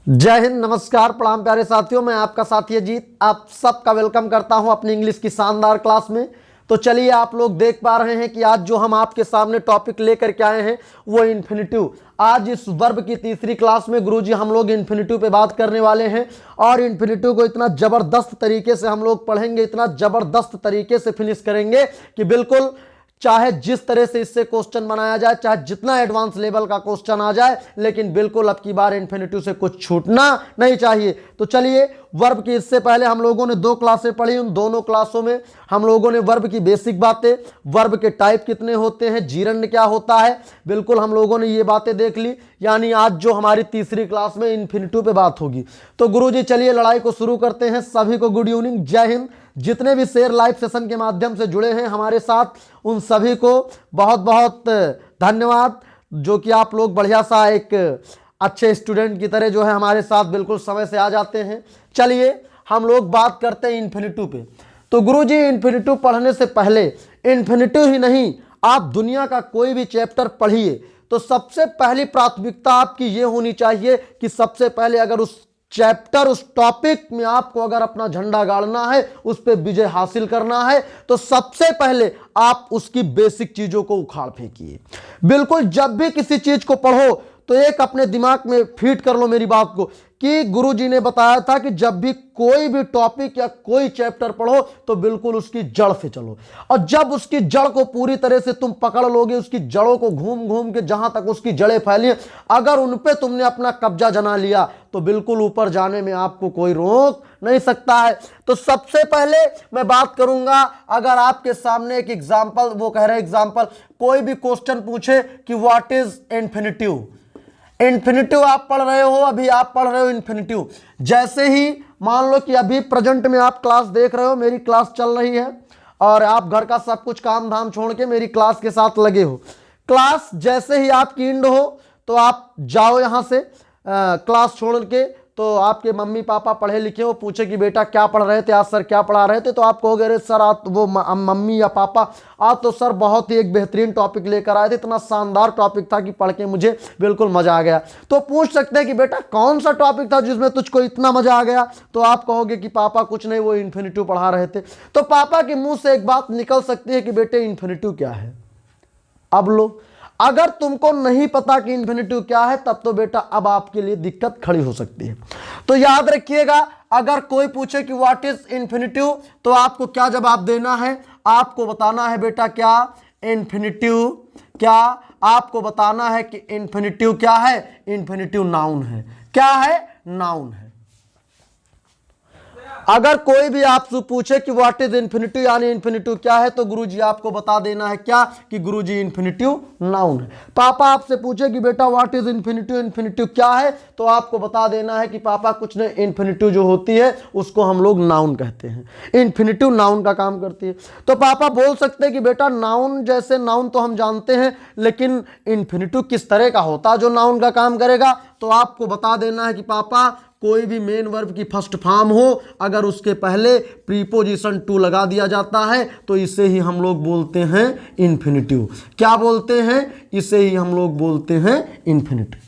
जय हिंद, नमस्कार, प्रणाम प्यारे साथियों। मैं आपका साथी अजीत आप सबका वेलकम करता हूं अपनी इंग्लिश की शानदार क्लास में। तो चलिए, आप लोग देख पा रहे हैं कि आज जो हम आपके सामने टॉपिक लेकर के आए हैं वो इन्फिनिटिव। आज इस वर्ब की तीसरी क्लास में गुरुजी हम लोग इन्फिनिटिव पे बात करने वाले हैं और इन्फिनिटिव को इतना ज़बरदस्त तरीके से हम लोग पढ़ेंगे, इतना ज़बरदस्त तरीके से फिनिश करेंगे कि बिल्कुल चाहे जिस तरह से इससे क्वेश्चन बनाया जाए, चाहे जितना एडवांस लेवल का क्वेश्चन आ जाए, लेकिन बिल्कुल अब की बार इन्फिनिटिव से कुछ छूटना नहीं चाहिए। तो चलिए, वर्ब की इससे पहले हम लोगों ने 2 क्लासें पढ़ी। उन दोनों क्लासों में हम लोगों ने वर्ब की बेसिक बातें, वर्ब के टाइप कितने होते हैं, जीरंड क्या होता है, बिल्कुल हम लोगों ने ये बातें देख ली। यानी आज जो हमारी तीसरी क्लास में इन्फिनिटिव पे बात होगी। तो गुरुजी चलिए लड़ाई को शुरू करते हैं। सभी को गुड इवनिंग, जय हिंद। जितने भी शेयर लाइव सेशन के माध्यम से जुड़े हैं हमारे साथ, उन सभी को बहुत बहुत धन्यवाद, जो कि आप लोग बढ़िया सा एक अच्छे स्टूडेंट की तरह जो है हमारे साथ बिल्कुल समय से आ जाते हैं। चलिए हम लोग बात करते हैं इन्फिनिटिव पे। तो गुरुजी इन्फिनिटिव पढ़ने से पहले, इन्फिनिटिव ही नहीं, आप दुनिया का कोई भी चैप्टर पढ़िए तो सबसे पहली प्राथमिकता आपकी ये होनी चाहिए कि सबसे पहले अगर उस चैप्टर, उस टॉपिक में आपको अगर अपना झंडा गाड़ना है, उस पर विजय हासिल करना है, तो सबसे पहले आप उसकी बेसिक चीजों को उखाड़ फेंकिए। बिल्कुल जब भी किसी चीज को पढ़ो तो एक अपने दिमाग में फीड कर लो मेरी बात को कि गुरुजी ने बताया था कि जब भी कोई भी टॉपिक या कोई चैप्टर पढ़ो तो बिल्कुल उसकी जड़ से चलो, और जब उसकी जड़ को पूरी तरह से तुम पकड़ लोगे, उसकी जड़ों को घूम घूम के जहां तक उसकी जड़ें फैली, अगर उन पे तुमने अपना कब्जा जमा लिया तो बिल्कुल ऊपर जाने में आपको कोई रोक नहीं सकता है। तो सबसे पहले मैं बात करूंगा, अगर आपके सामने एक एग्जाम्पल, वो कह रहे एग्जाम्पल, कोई भी क्वेश्चन पूछे कि व्हाट इज इन्फिनिटिव, इन्फिनिटिव आप पढ़ रहे हो, अभी आप पढ़ रहे हो इन्फिनिटिव। जैसे ही मान लो कि अभी प्रेजेंट में आप क्लास देख रहे हो, मेरी क्लास चल रही है और आप घर का सब कुछ काम धाम छोड़ के मेरी क्लास के साथ लगे हो। क्लास जैसे ही आपकी एंड हो तो आप जाओ यहाँ से क्लास छोड़ के, तो आपके मम्मी पापा पढ़े लिखे हो, पूछे कि बेटा क्या पढ़ रहे थे आज, सर क्या पढ़ा रहे थे, तो आप कहोगे अरे सर आज वो मम्मी या पापा आज तो सर बहुत ही एक बेहतरीन टॉपिक लेकर आए थे, इतना शानदार टॉपिक था कि पढ़ के मुझे बिल्कुल मजा आ गया। तो पूछ सकते हैं कि बेटा कौन सा टॉपिक था जिसमें तुझको इतना मजा आ गया, तो आप कहोगे कि पापा कुछ नहीं, वो इन्फिनिटिव पढ़ा रहे थे। तो पापा के मुंह से एक बात निकल सकती है कि बेटे इन्फिनिटिव क्या है। अब लो, अगर तुमको नहीं पता कि इन्फिनिटिव क्या है तब तो बेटा अब आपके लिए दिक्कत खड़ी हो सकती है। तो याद रखिएगा, अगर कोई पूछे कि व्हाट इज इन्फिनिटिव तो आपको क्या जवाब देना है, आपको बताना है बेटा क्या इन्फिनिटिव क्या, आपको बताना है कि इन्फिनिटिव क्या है, इन्फिनिटिव नाउन है। क्या है? नाउन है। अगर कोई भी आपसे पूछे कि व्हाट इज इन्फिनिटिव यानी इन्फिनिटिव क्या है, तो गुरुजी आपको बता देना है क्या कि गुरुजी इन्फिनिटिव नाउन है। पापा आपसे पूछे कि बेटा व्हाट इज इन्फिनिटिव, इन्फिनिटिव क्या है, तो आपको बता देना है कि पापा कुछ नहीं, इन्फिनिटिव जो होती है उसको हम लोग नाउन कहते हैं। इन्फिनिटिव नाउन का काम करती है। तो पापा बोल सकते हैं कि बेटा नाउन, जैसे नाउन तो हम जानते हैं, लेकिन इन्फिनिटिव किस तरह का होता है जो नाउन का काम करेगा, तो आपको बता देना है कि पापा कोई भी मेन वर्ब की फर्स्ट फॉर्म हो, अगर उसके पहले प्रीपोजिशन टू लगा दिया जाता है तो इसे ही हम लोग बोलते हैं इन्फिनिटिव। क्या बोलते हैं? इसे ही हम लोग बोलते हैं इन्फिनिटिव।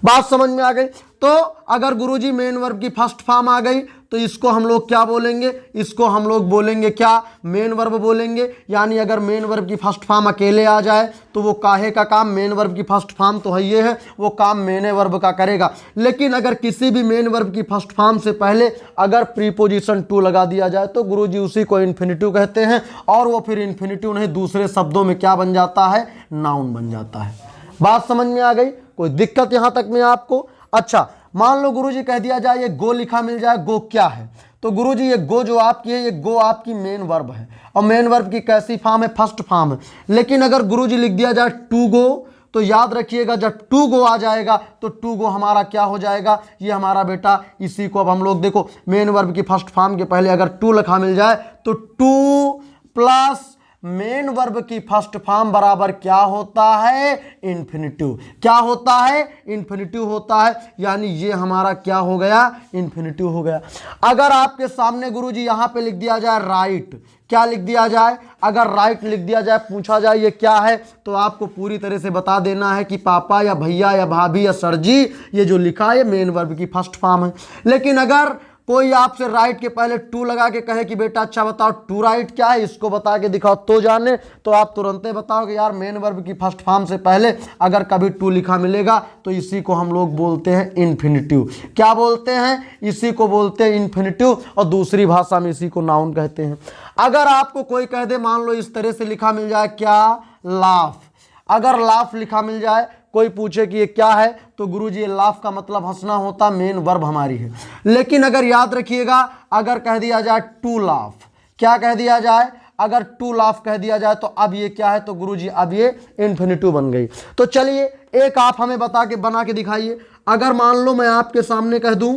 बात समझ में आ गई? तो अगर गुरुजी मेन वर्ब की फर्स्ट फॉर्म आ गई तो इसको हम लोग क्या बोलेंगे, इसको हम लोग बोलेंगे क्या, मेन वर्ब बोलेंगे। यानी अगर मेन वर्ब की फर्स्ट फॉर्म अकेले आ जाए तो वो काहे का काम, मेन वर्ब की फर्स्ट फॉर्म तो है ये है, वो काम मेन वर्ब का करेगा। लेकिन अगर किसी भी मेन वर्ब की फर्स्ट फॉर्म से पहले अगर प्रीपोजिशन टू लगा दिया जाए तो गुरुजी उसी को इन्फिनिटिव कहते हैं, और वो फिर इन्फिनिटिव नहीं, दूसरे शब्दों में क्या बन जाता है, नाउन बन जाता है। बात समझ में आ गई? कोई दिक्कत यहां तक में आपको? अच्छा, मान लो गुरुजी कह दिया जाए ये गो लिखा मिल जाए, गो क्या है, तो गुरुजी ये गो जो आपकी है, ये गो आपकी मेन वर्ब है, और मेन वर्ब की कैसी फॉर्म है, फर्स्ट फॉर्म है। लेकिन अगर गुरुजी लिख दिया जाए टू गो, तो याद रखिएगा जब टू गो आ जाएगा तो टू गो हमारा क्या हो जाएगा, ये हमारा बेटा, इसी को अब हम लोग देखो, मेन वर्ब की फर्स्ट फॉर्म के पहले अगर टू लिखा मिल जाए तो टू प्लस मेन वर्ब की फर्स्ट फॉर्म बराबर क्या होता है, इन्फिनिटिव। क्या होता है? इन्फिनिटिव होता है। यानी ये हमारा क्या हो गया, इन्फिनिटिव हो गया। अगर आपके सामने गुरुजी यहां पे लिख दिया जाए राइट, क्या लिख दिया जाए? अगर राइट लिख दिया जाए, पूछा जाए ये क्या है, तो आपको पूरी तरह से बता देना है कि पापा या भैया या भाभी या सर जी, ये जो लिखा है मेन वर्ब की फर्स्ट फॉर्म है। लेकिन अगर कोई आपसे राइट के पहले टू लगा के कहे कि बेटा अच्छा बताओ टू राइट क्या है, इसको बता के दिखाओ तो जाने, तो आप तुरंत बताओगे यार मेन वर्ब की फर्स्ट फॉर्म से पहले अगर कभी टू लिखा मिलेगा तो इसी को हम लोग बोलते हैं इन्फिनिटिव। क्या बोलते हैं? इसी को बोलते हैं इन्फिनिटिव, और दूसरी भाषा में इसी को नाउन कहते हैं। अगर आपको कोई कह दे, मान लो इस तरह से लिखा मिल जाए, क्या? लाफ। अगर लाफ लिखा मिल जाए, कोई पूछे कि ये क्या है, तो गुरुजी ये लाफ का मतलब हंसना होता, मेन वर्ब हमारी है। लेकिन अगर याद रखिएगा, अगर कह दिया जाए टू लाफ, क्या कह दिया जाए? अगर टू लाफ कह दिया जाए तो अब ये क्या है? तो गुरुजी अब ये इन्फिनिटिव बन गई। तो चलिए एक आप हमें बना के दिखाइए। अगर मान लो मैं आपके सामने कह दूं,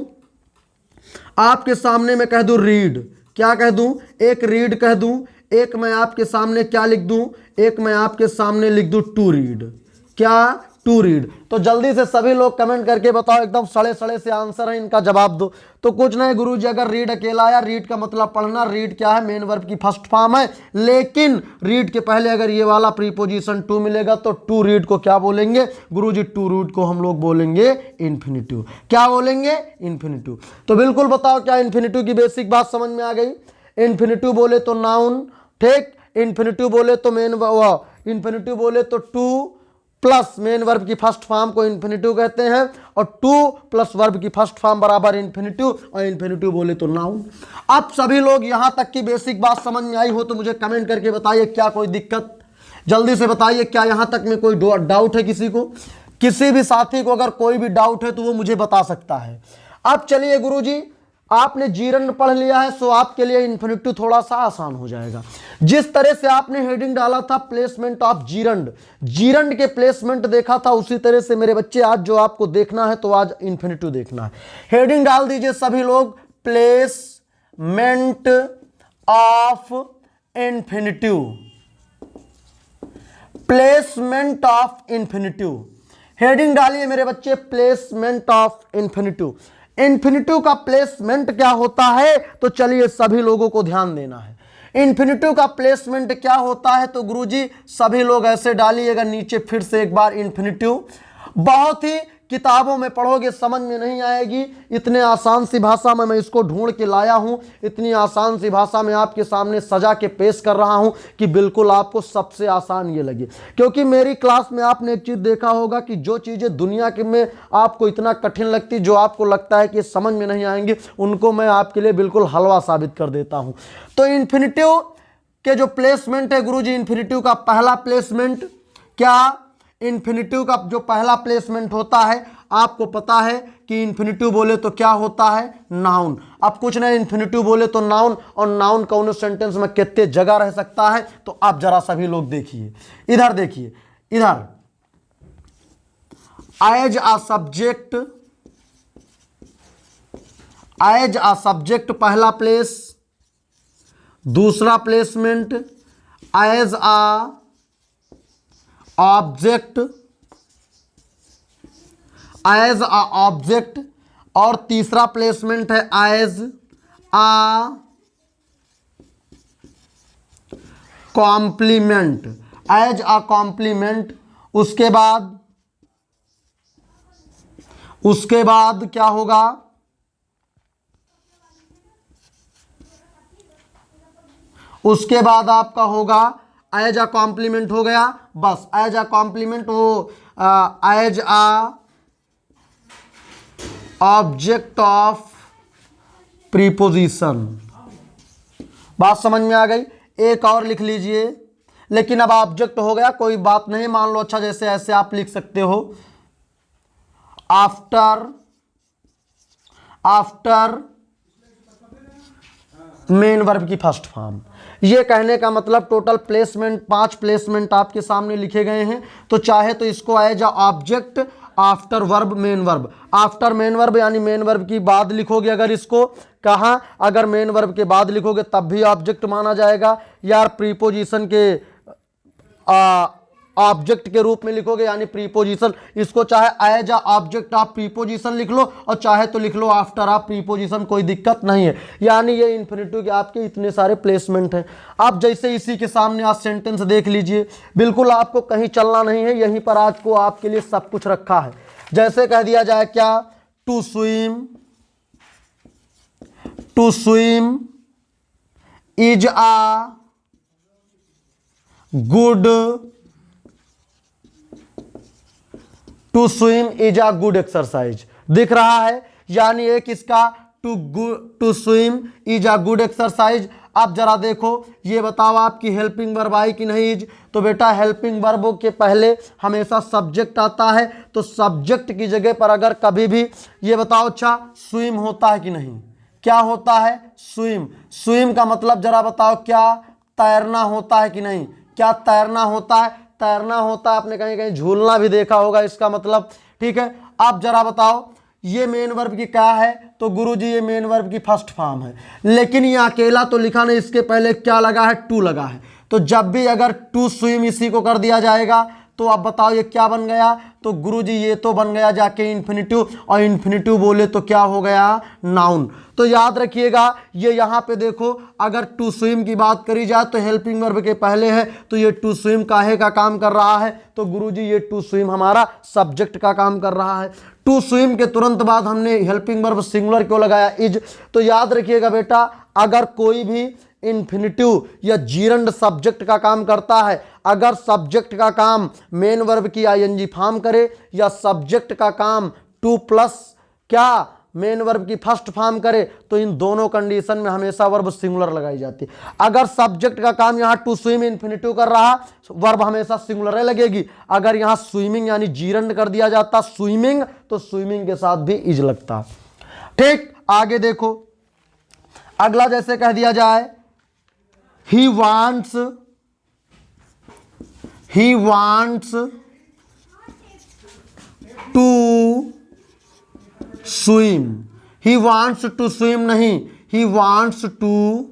आपके सामने मैं कह दूं रीड, क्या कह दूं? एक रीड कह दूं। एक मैं आपके सामने क्या लिख दूं? एक मैं आपके सामने लिख दूं टू रीड। क्या? To read. तो जल्दी से सभी लोग कमेंट करके बताओ, एकदम सड़े सड़े से आंसर है, इनका जवाब दो। तो कुछ नहीं गुरुजी, अगर रीड अकेला आया, रीड का मतलब पढ़ना, रीड क्या है? मेन वर्ब की फर्स्ट फॉर्म है। लेकिन रीड के पहले अगर ये वाला प्रीपोजिशन टू मिलेगा तो टू रीड को क्या बोलेंगे गुरुजी? टू रीड को हम लोग बोलेंगे इन्फिनिटिव। क्या बोलेंगे? इन्फिनिटिव। तो बिल्कुल बताओ, क्या इन्फिनिटिव की बेसिक बात समझ में आ गई? इन्फिनिटिव बोले तो नाउन, ठीक। इन्फिनिटिव बोले तो इन्फिनिटिव बोले तो टू प्लस मेन वर्ब की फर्स्ट फॉर्म को इन्फिनिटिव कहते हैं, और टू प्लस वर्ब की फर्स्ट फॉर्म बराबर इन्फिनिटिव, और इन्फिनिटिव बोले तो नाउन। अब सभी लोग यहां तक की बेसिक बात समझ में आई हो तो मुझे कमेंट करके बताइए, क्या कोई दिक्कत? जल्दी से बताइए, क्या यहां तक में कोई डाउट है किसी को? किसी भी साथी को अगर कोई भी डाउट है तो वो मुझे बता सकता है। अब चलिए गुरुजी, आपने जीरंड पढ़ लिया है, सो आपके लिए इन्फिनिटिव थोड़ा सा आसान हो जाएगा। जिस तरह से आपने हेडिंग डाला था प्लेसमेंट ऑफ जीरंड, जीरंड के प्लेसमेंट देखा था, उसी तरह से मेरे बच्चे आज जो आपको देखना है तो आज इन्फिनिटिव देखना है। हेडिंग डाल दीजिए सभी लोग, placement of infinitive. Placement of infinitive, heading डालिए मेरे बच्चे, प्लेसमेंट ऑफ इन्फिनिटिव। इन्फिनिटिव का प्लेसमेंट क्या होता है, तो चलिए सभी लोगों को ध्यान देना है। इन्फिनिटिव का प्लेसमेंट क्या होता है, तो गुरुजी सभी लोग ऐसे डालिएगा नीचे फिर से एक बार, इन्फिनिटिव। बहुत ही किताबों में पढ़ोगे समझ में नहीं आएगी, इतने आसान सी भाषा में मैं इसको ढूंढ के लाया हूं, इतनी आसान सी भाषा में आपके सामने सजा के पेश कर रहा हूं कि बिल्कुल आपको सबसे आसान ये लगे। क्योंकि मेरी क्लास में आपने एक चीज़ देखा होगा कि जो चीज़ें दुनिया के में आपको इतना कठिन लगती, जो आपको लगता है कि समझ में नहीं आएंगी, उनको मैं आपके लिए बिल्कुल हलवा साबित कर देता हूँ। तो इन्फिनिटिव के जो प्लेसमेंट है गुरुजी, इन्फिनिटिव का पहला प्लेसमेंट क्या? इन्फिनिटिव का जो पहला प्लेसमेंट होता है, आपको पता है कि इन्फिनिटिव बोले तो क्या होता है? नाउन। अब कुछ नहीं, इन्फिनिटिव बोले तो नाउन, और नाउन कौन सेंटेंस में कितने जगह रह सकता है, तो आप जरा सभी लोग देखिए, इधर देखिए, इधर as a subject, as a subject पहला प्लेस, दूसरा placement as a object, as a object, और तीसरा प्लेसमेंट है as a complement, as a complement. उसके बाद क्या होगा? उसके बाद आपका होगा एज अ कॉम्प्लीमेंट हो गया, बस एज अ कॉम्प्लीमेंट, वो as a object of preposition. बात समझ में आ गई? एक और लिख लीजिए, लेकिन अब ऑब्जेक्ट हो गया, कोई बात नहीं, मान लो अच्छा जैसे ऐसे आप लिख सकते हो, आफ्टर मेन वर्ब की फर्स्ट फॉर्म। ये कहने का मतलब टोटल प्लेसमेंट 5 प्लेसमेंट आपके सामने लिखे गए हैं। तो चाहे तो इसको as a object, after verb, main verb, after main verb यानी मेन वर्ब की बाद लिखोगे, अगर इसको कहाँ, अगर मेन वर्ब के बाद लिखोगे तब भी ऑब्जेक्ट माना जाएगा, यार प्रीपोजिशन के ऑब्जेक्ट के रूप में लिखोगे यानी प्रीपोजिशन। इसको चाहे एज अ ऑब्जेक्ट आप प्रीपोजिशन लिख लो और चाहे तो लिख लो आफ्टर आप प्रीपोजिशन, कोई दिक्कत नहीं है। यानी ये इन्फिनिटिव के आपके इतने सारे प्लेसमेंट हैं। आप जैसे इसी के सामने आज सेंटेंस देख लीजिए, बिल्कुल आपको कहीं चलना नहीं है, यहीं पर आज को आपके लिए सब कुछ रखा है। जैसे कह दिया जाए क्या, to swim is a good, to swim is a good exercise. दिख रहा है, यानी एक इसका to swim is a good exercise. अब जरा देखो, ये बताओ आपकी हेल्पिंग वर्ब आई कि नहीं इज? तो बेटा हेल्पिंग वर्ब के पहले हमेशा सब्जेक्ट आता है, तो सब्जेक्ट की जगह पर अगर कभी भी ये बताओ अच्छा स्विम होता है कि नहीं? क्या होता है? स्विम। स्विम का मतलब जरा बताओ क्या तैरना होता है कि नहीं? क्या तैरना होता है? तैरना होता है। आपने कहीं कहीं झूलना भी देखा होगा इसका मतलब, ठीक है। अब जरा बताओ ये मेन वर्ब की क्या है? तो गुरुजी ये मेन वर्ब की फर्स्ट फॉर्म है, लेकिन ये अकेला तो लिखा नहीं, इसके पहले क्या लगा है? टू लगा है। तो जब भी अगर टू स्विम इसी को कर दिया जाएगा तो अब बताओ ये क्या बन गया? तो गुरुजी ये तो बन गया जाके इन्फिनिटिव, और इन्फिनिटिव बोले तो क्या हो गया? नाउन। तो याद रखिएगा ये यहाँ पे देखो, अगर टू स्विम की बात करी जाए तो हेल्पिंग वर्ब के पहले है, तो ये टू स्विम काहे का काम कर रहा है? तो गुरुजी ये टू स्विम हमारा सब्जेक्ट का काम कर रहा है। टू स्विम के तुरंत बाद हमने हेल्पिंग वर्ब सिंगुलर क्यों लगाया? इज। तो याद रखिएगा बेटा, अगर कोई भी इन्फिनिटिव या जीरंड सब्जेक्ट का काम करता है, अगर सब्जेक्ट का काम मेन वर्ब की आईएनजी फॉर्म करे या सब्जेक्ट का काम टू प्लस क्या मेन वर्ब की फर्स्ट फॉर्म करे, तो इन दोनों कंडीशन में हमेशा वर्ब सिंगुलर लगाई जाती है। अगर सब्जेक्ट का काम यहाँ टू स्विम इन्फिनिटिव कर रहा, वर्ब हमेशा सिंगुलर लगेगी। अगर यहाँ स्विमिंग यानी जीरंड कर दिया जाता स्विमिंग, तो स्विमिंग के साथ भी इज लगता। ठीक, आगे देखो अगला जैसे कह दिया जाए he wants to swim, he wants to swim नहीं, he wants to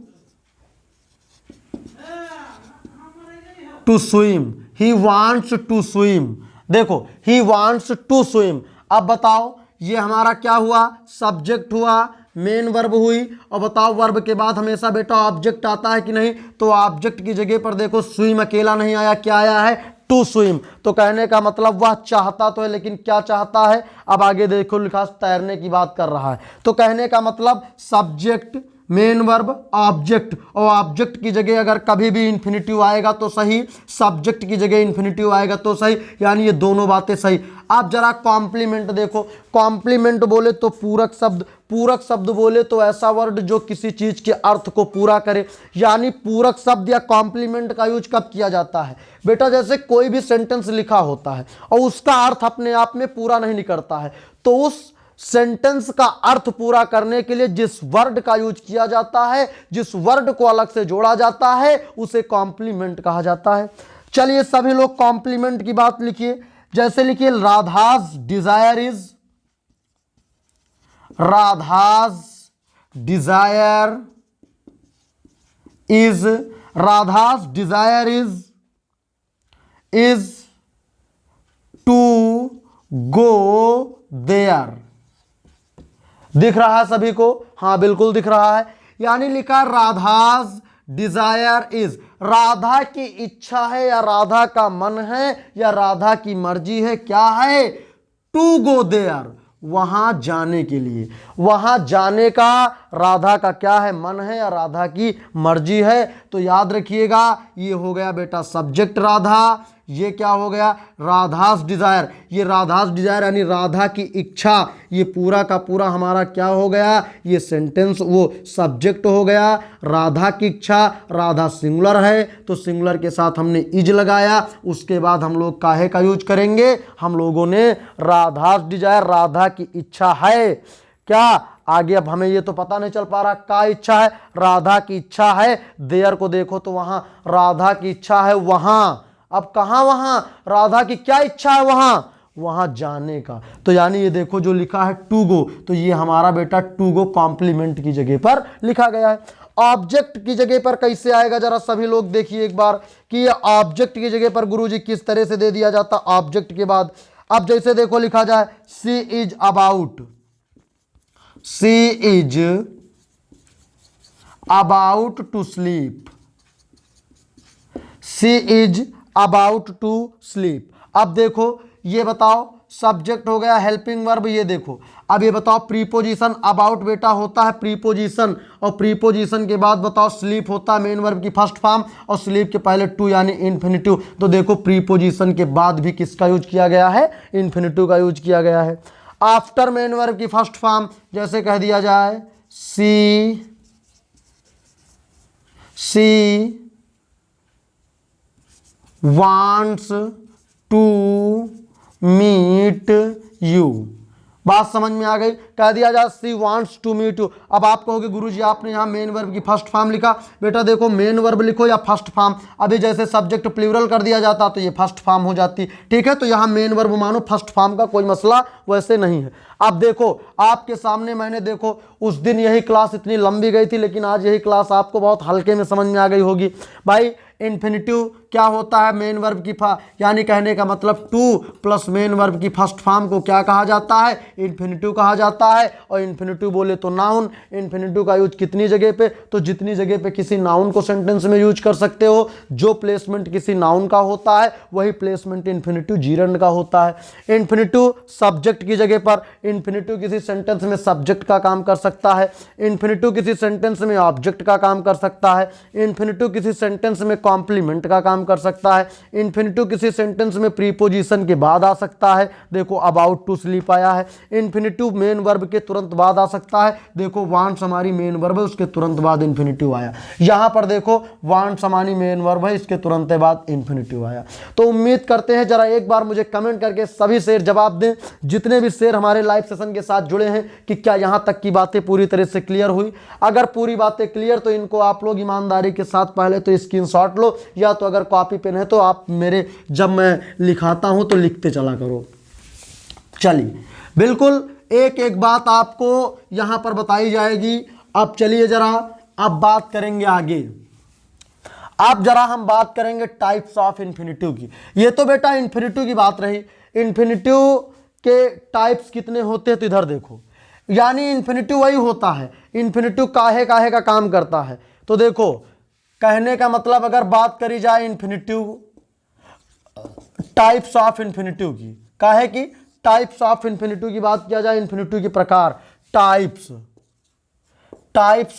swim, he wants to swim। देखो he wants to swim। अब बताओ ये हमारा क्या हुआ? सब्जेक्ट हुआ, मेन वर्ब हुई, और बताओ वर्ब के बाद हमेशा बेटा ऑब्जेक्ट आता है कि नहीं? तो ऑब्जेक्ट की जगह पर देखो स्विम अकेला नहीं आया, क्या आया है? To swim. तो कहने का मतलब वह चाहता तो है, लेकिन क्या चाहता है? अब आगे देखो लिखा तैरने की बात कर रहा है। तो कहने का मतलब सब्जेक्ट मेन वर्ब ऑब्जेक्ट, और ऑब्जेक्ट की जगह अगर कभी भी इन्फिनिटिव आएगा तो सही, सब्जेक्ट की जगह इन्फिनिटिव आएगा तो सही, यानी ये दोनों बातें सही। आप जरा कॉम्प्लीमेंट देखो, कॉम्प्लीमेंट बोले तो पूरक शब्द, पूरक शब्द बोले तो ऐसा वर्ड जो किसी चीज के अर्थ को पूरा करे। यानी पूरक शब्द या कॉम्प्लीमेंट का यूज कब किया जाता है बेटा? जैसे कोई भी सेंटेंस लिखा होता है और उसका अर्थ अपने आप में पूरा नहीं निकलता है, तो उस सेंटेंस का अर्थ पूरा करने के लिए जिस वर्ड का यूज किया जाता है, जिस वर्ड को अलग से जोड़ा जाता है, उसे कॉम्प्लीमेंट कहा जाता है। चलिए सभी लोग कॉम्प्लीमेंट की बात लिखिए। जैसे लिखिए Radha's desire is, Radha's desire is, Radha's desire is to go there. दिख रहा है सभी को? हाँ बिल्कुल दिख रहा है। यानी लिखा राधास डिजायर इज, राधा की इच्छा है या राधा का मन है या राधा की मर्जी है, क्या है? टू गो देयर, वहां जाने के लिए। वहां जाने का राधा का क्या है? मन है या राधा की मर्जी है। तो याद रखिएगा ये हो गया बेटा सब्जेक्ट राधा, ये क्या हो गया? राधास डिजायर। ये राधास डिजायर यानी राधा की इच्छा, ये पूरा का पूरा हमारा क्या हो गया? ये सेंटेंस वो सब्जेक्ट हो गया। राधा की इच्छा, राधा सिंगुलर है तो सिंगुलर के साथ हमने इज लगाया। उसके बाद हम लोग काहे का यूज करेंगे? हम लोगों ने राधास डिजायर, राधा की इच्छा है क्या? आगे अब हमें ये तो पता नहीं चल पा रहा क्या इच्छा है। राधा की इच्छा है, देयर को देखो तो वहां राधा की इच्छा है वहां। अब कहां वहां? राधा की क्या इच्छा है? वहां जाने का। तो यानी ये देखो जो लिखा है टू गो, तो ये हमारा बेटा टू गो कॉम्प्लीमेंट की जगह पर लिखा गया है। ऑब्जेक्ट की जगह पर कैसे आएगा, जरा सभी लोग देखिए एक बार कि ये ऑब्जेक्ट की जगह पर गुरुजी किस तरह से दे दिया जाता ऑब्जेक्ट के बाद। अब जैसे देखो लिखा जाए she is about, she is about to sleep, she is about to sleep. अब देखो ये बताओ सब्जेक्ट हो गया, हेल्पिंग वर्ब, ये देखो अब ये बताओ प्रीपोजिशन, अबाउट बेटा होता है प्रीपोजिशन, और प्रीपोजिशन के बाद बताओ स्लीप होता है मेन वर्ब की फर्स्ट फॉर्म, और स्लीप के पहले टू यानी इन्फिनिटिव। तो देखो प्रीपोजिशन के बाद भी किसका यूज किया गया है, इन्फिनिटिव का यूज किया गया है। आफ्टर मेन वर्ब की फर्स्ट फॉर्म जैसे कह दिया जाए सी wants to meet you, बात समझ में आ गई। कह दिया जाए she wants to meet you. अब आप कहोगे गुरुजी आपने यहाँ मेन वर्ब की फर्स्ट फॉर्म लिखा, बेटा देखो मेन वर्ब लिखो या फर्स्ट फॉर्म, अभी जैसे सब्जेक्ट प्लूरल कर दिया जाता तो ये फर्स्ट फॉर्म हो जाती, ठीक है। तो यहाँ मेन वर्ब मानो फर्स्ट फॉर्म का कोई मसला वैसे नहीं है। अब देखो आपके सामने मैंने देखो उस दिन यही क्लास इतनी लंबी गई थी, लेकिन आज यही क्लास आपको बहुत हल्के में समझ में आ गई होगी। भाई इन्फिनिटिव क्या होता है, मेन वर्ब की यानी कहने का मतलब टू प्लस मेन वर्ब की फर्स्ट फॉर्म को क्या कहा जाता है, इन्फिनिटिव कहा जाता है। और इन्फिनिटिव बोले तो नाउन, इन्फिनिटिव का यूज कितनी जगह पे, तो जितनी जगह पे किसी नाउन को सेंटेंस में यूज कर सकते हो, जो प्लेसमेंट किसी नाउन का होता है वही प्लेसमेंट इन्फिनिटिव जीरंड का होता है। इन्फिनिटिव सब्जेक्ट की जगह पर, इन्फिनिटिव किसी सेंटेंस में सब्जेक्ट का काम कर सकता है, इन्फिनिटिव किसी सेंटेंस में ऑब्जेक्ट का काम कर सकता है, इन्फिनिटिव किसी सेंटेंस में कॉम्प्लीमेंट का काम कर सकता है, इन्फिनिटिव किसी सेंटेंस में प्रीपोजिशन के बाद आ सकता है, देखो अबाउट टू स्लीप आया है। इन्फिनिटिव मेन वर्ब के तुरंत बाद आ सकता है, देखो वांट्स हमारी मेन वर्ब है उसके तुरंत बाद इन्फिनिटिव आया। यहाँ पर देखो वांट्स हमारी मेन वर्ब है इसके तुरंत बाद इन्फिनिटिव आया। तो उम्मीद करते हैं जरा एक बार मुझे कमेंट करके सभी शेर जवाब दें, जितने भी शेर हमारे लाइव सेशन के साथ जुड़े हैं, कि क्या यहाँ तक की बातें पूरी तरह से क्लियर हुई। अगर पूरी बातें क्लियर तो इनको आप लोग ईमानदारी के साथ पहले तो स्क्रीनशॉट लो, या तो अगर कॉपी पेन है तो आप मेरे जब मैं लिखाता हूं तो लिखते चला करो। चलिए बिल्कुल एक एक बात आपको यहां पर बताई जाएगी। अब चलिए जरा अब बात करेंगे आगे। अब जरा हम बात करेंगे टाइप्स ऑफ इन्फिनिटिव की। ये तो बेटा इन्फिनिटिव की बात रही, इन्फिनिटिव के टाइप्स कितने होते हैं तो इधर देखो, यानी इन्फिनिटिव वही होता है, इन्फिनिटिव काहे काहे का काम करता है। तो देखो कहने का मतलब अगर बात करी जाए इन्फिनिटिव टाइप्स ऑफ इन्फिनिटिव की, काहे की टाइप्स ऑफ इन्फिनिटिव की बात किया जाए, इन्फिनिटिव के प्रकार, टाइप्स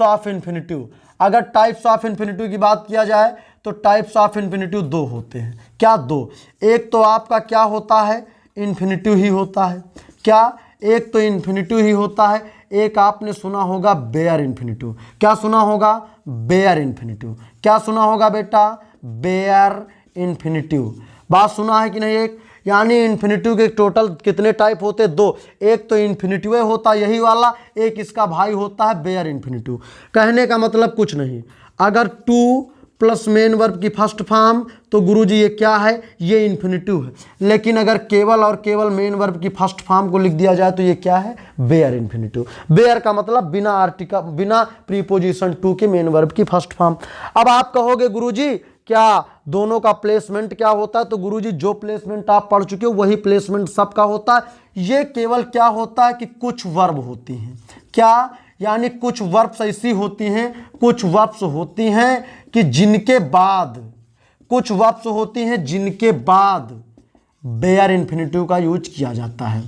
ऑफ इन्फिनिटिव। अगर टाइप्स ऑफ इन्फिनिटिव की बात किया जाए तो टाइप्स ऑफ इन्फिनिटिव दो होते हैं। क्या दो? एक तो आपका क्या होता है, इन्फिनिटिव ही होता है। क्या? एक तो इन्फिनिटिव ही होता है, एक आपने सुना होगा बेयर इन्फिनिटिव। क्या सुना होगा? Bare infinitive. क्या सुना होगा बेटा? Bare infinitive. बात सुना है कि नहीं? एक यानी इन्फिनिटिव के टोटल कितने टाइप होते हैं? दो। एक तो इन्फिनिटिव होता है यही वाला, एक इसका भाई होता है बेयर इन्फिनिटिव। कहने का मतलब कुछ नहीं, अगर टू प्लस मेन वर्ब की फर्स्ट फॉर्म तो गुरुजी ये क्या है, ये इन्फिनिटिव है। लेकिन अगर केवल और केवल मेन वर्ब की फर्स्ट फॉर्म को लिख दिया जाए तो ये क्या है? Bear infinitive. बेयर का मतलब बिना आर्टिकल, बिना प्रीपोजिशन टू के मेन वर्ब की फर्स्ट फॉर्म। अब आप कहोगे गुरुजी क्या दोनों का प्लेसमेंट क्या होता है? तो गुरुजी जो प्लेसमेंट आप पढ़ चुके हो वही प्लेसमेंट सबका होता है। ये केवल क्या होता है कि कुछ वर्ब होती हैं। क्या? यानी कुछ वर्ब्स ऐसी होती हैं, कुछ वर्ब्स होती हैं कि जिनके बाद, कुछ वर्ब्स होती हैं जिनके बाद बेयर इन्फिनिटिव का यूज किया जाता है।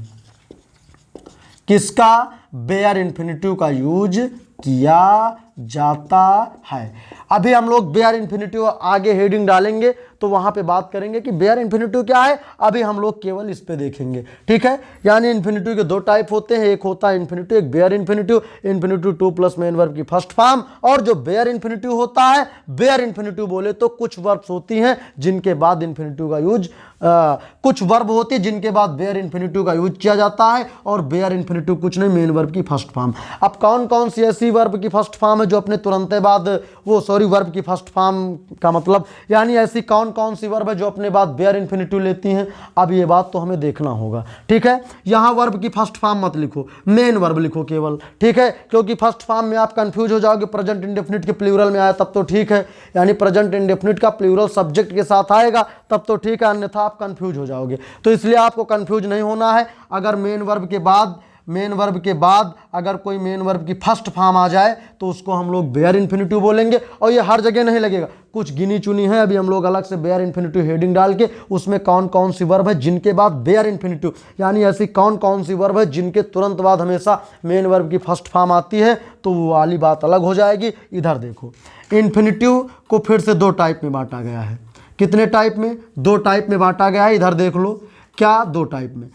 किसका? बेयर इन्फिनिटिव का यूज किया जाता है। अभी हम लोग बेयर इन्फिनिटिव आगे हेडिंग डालेंगे तो वहां पे बात करेंगे कि बेयर इन्फिनिटिव क्या है। अभी हम लोग केवल इस पे देखेंगे, ठीक है। यानी इन्फिनिटिव के दो टाइप होते हैं, एक होता है इन्फिनिटिव, एक bare infinitive. Infinitive to plus main verb की फर्स्ट फॉर्म, और जो बेयर इन्फिनिटिव होता है, बेयर इन्फिनिटिव बोले तो कुछ वर्ब्स होती हैं जिनके बाद इन्फिनिटिव का यूज कुछ वर्ब होते हैं जिनके बाद बेयर इन्फिनिटिव का यूज किया जाता है, और बेयर इन्फिनिटिव कुछ नहीं, मेन वर्ब की फर्स्ट फॉर्म। अब कौन कौन सी ऐसी वर्ब की फर्स्ट फॉर्म है जो अपने तुरंत बाद वर्ब की फर्स्ट फॉर्म का मतलब यानी ऐसी कौन कौन सी वर्ब है जो अपने बाद बेयर इन्फिनिटिव लेती हैं, अब ये बात तो हमें देखना होगा। ठीक है, यहाँ वर्ब की फर्स्ट फॉर्म मत लिखो, मेन वर्ब लिखो केवल। ठीक है, क्योंकि फर्स्ट फॉर्म में आप कंफ्यूज हो जाओगे, प्रेजेंट इंडेफिनिट के प्लूरल में आया तब तो ठीक है, यानी प्रेजेंट इंडेफिनिट का प्लूरल सब्जेक्ट के साथ आएगा तब तो ठीक है, अन्यथा आप कंफ्यूज हो जाओगे। तो इसलिए आपको कंफ्यूज नहीं होना है। अगर मेन वर्ब के बाद अगर कोई मेन वर्ब की फर्स्ट फॉर्म आ जाए तो उसको हम लोग बेयर इन्फिनिटिव बोलेंगे, और ये हर जगह नहीं लगेगा, कुछ गिनी चुनी है, अभी हम लोग अलग से बेयर इन्फिनिटिव हेडिंग डाल के उसमें कौन कौन सी वर्ब है जिनके बाद बेयर इन्फिनिटिव, यानी ऐसी कौन कौन सी वर्ब है जिनके तुरंत बाद हमेशा मेन वर्ब की फर्स्ट फॉर्म आती है, तो वो वाली बात अलग हो जाएगी। इधर देखो, इन्फिनिटिव को फिर से दो टाइप में बांटा गया है। कितने टाइप में? दो टाइप में बांटा गया है। इधर देख लो, क्या दो टाइप में,